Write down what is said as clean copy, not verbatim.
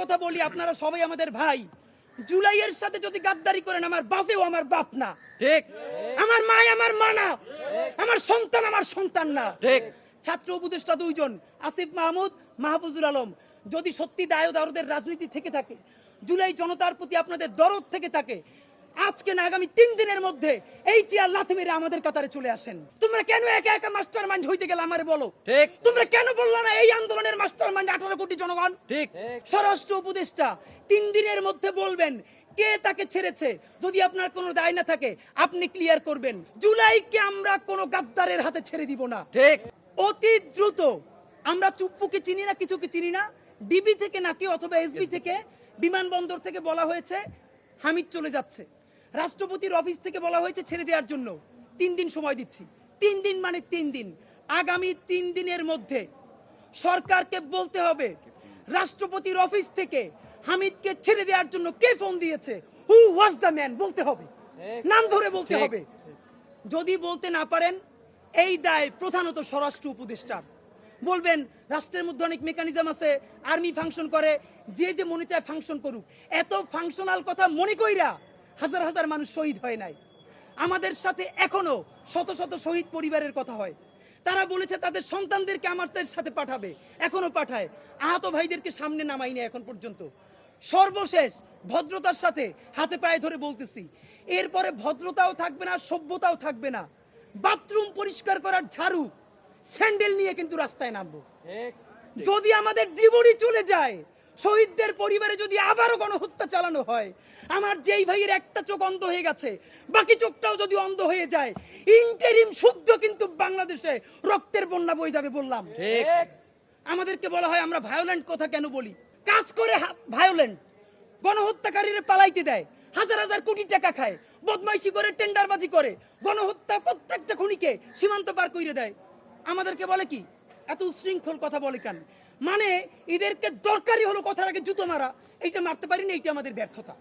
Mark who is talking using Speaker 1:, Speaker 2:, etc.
Speaker 1: কথা বলি, আপনারা সবাই আমাদের ভাই। জুলাইয়ের সাথে যদি গাদ্দারি করেন, আমার বাপেও আমার বাপ না,
Speaker 2: ঠিক।
Speaker 1: আমার মা আমার মা না, আমার সন্তান আমার সন্তান না,
Speaker 2: ঠিক।
Speaker 1: ছাত্র উপদেষ্টা দুইজন, আসিফ মাহমুদ, মাহফুজুল আলম, যদি সত্যি দায় দারদের রাজনীতি থেকে থাকে, জুলাই জনতার প্রতি আপনাদের দরদ থেকে থাকে, আজকে না আগামী 3 দিনের মধ্যে এই চেয়ার লাথি মেরে আমাদের কাতারে চলে আসেন। তোমরা কেন একা একা মাস্টার মাইন্ড হইতে গেলে আমারে বলো।
Speaker 2: ঠিক।
Speaker 1: তোমরা কেন বললো না এই আন্দোলনের মাস্টার মাইন্ড 18 কোটি জনগণ?
Speaker 2: ঠিক।
Speaker 1: স্বরাষ্ট্র উপদেষ্টা 3 দিনের মধ্যে বলবেন কে তাকে ছেড়েছে। যদি আপনার কোনো দায় না থাকে আপনি ক্লিয়ার করবেন। জুলাইকে আমরা কোনো গাদ্দারের হাতে ছেড়ে দিব না।
Speaker 2: ঠিক।
Speaker 1: অতি দ্রুত, আমরা চুপ্পুকে চিনি না, কিছুকে চিনি না, ডিবি থেকে নাকি অথবা এসবি থেকে, বিমানবন্দর থেকে বলা হয়েছে হামিদ চলে যাচ্ছে, রাষ্ট্রপতির অফিস থেকে বলা হয়েছে ছেড়ে দেওয়ার জন্য। 3 দিন সময় দিচ্ছি। 3 দিন মানে 3 দিন। আগামী 3 দিনের মধ্যে সরকারকে বলতে হবে রাষ্ট্রপতির অফিস থেকে হামিদকে ছেড়ে দেওয়ার জন্য কে ফোন দিয়েছে, হু ওয়াজ দ্য ম্যান, বলতে হবে, নাম ধরে বলতে হবে। যদি বলতে না পারেন, এই দায় প্রধানত স্বরাষ্ট্র উপদেষ্টার। বলবেন রাষ্ট্রের মধ্যে অনেক মেকানিজম আছে, আর্মি ফাংশন করে, যে যে মনে চায় ফাংশন করুক। এত ফাংশনাল কথা মনে কইরা হাজার হাজার মানুষ শহীদ হয় নাই। আমাদের সাথে এখনো শত শত শহীদ পরিবারের কথা হয়। তারা বলেছে তাদের সন্তানদেরকে আমাদের সাথে পাঠাবে, এখনো পাঠায়। আহত ভাইদেরকে সামনে নামাইনি এখন পর্যন্ত। সর্বশেষ ভদ্রতার সাথে হাতে পায়ে ধরে বলতেছি, এরপরে ভদ্রতাও থাকবে না, সভ্যতাও থাকবে না। বাথরুম পরিষ্কার করার ঝাড়ু, স্যান্ডেল নিয়ে কিন্তু রাস্তায় নামবো। যদি আমাদের জীবনই চলে যায়, শহীদদের পরিবারে যদি আবারও গণহত্যা চালানো হয়, আমার যেই ভাইয়ের একটা চোখ অন্ধ হয়ে গেছে বাকি চোখটাও যদি অন্ধ হয়ে যায়, ইন্টারিম শুদ্ধ কিন্তু বাংলাদেশে রক্তের বন্যা বয়ে যাবে। বললাম
Speaker 2: ঠিক।
Speaker 1: আমাদেরকে বলা হয় আমরা ভায়োলেন্ট কথা কেন বলি, কাজ করে ভায়োলেন্ট, গণহত্যাকারীরা পালাইতে দেয়, হাজার হাজার কোটি টাকা খায়, বদমাইশি করে, টেন্ডারবাজি করে, গণহত্যা প্রত্যেকটা খুনিকে সীমান্ত পার করে দেয়। আমাদেরকে বলে কি এত উশৃঙ্খল কথা বলে কেন? মানে এদেরকে দরকারি হলো কথার আগে জুতো মারা, এইটা মারতে পারিনি, এইটা আমাদের ব্যর্থতা।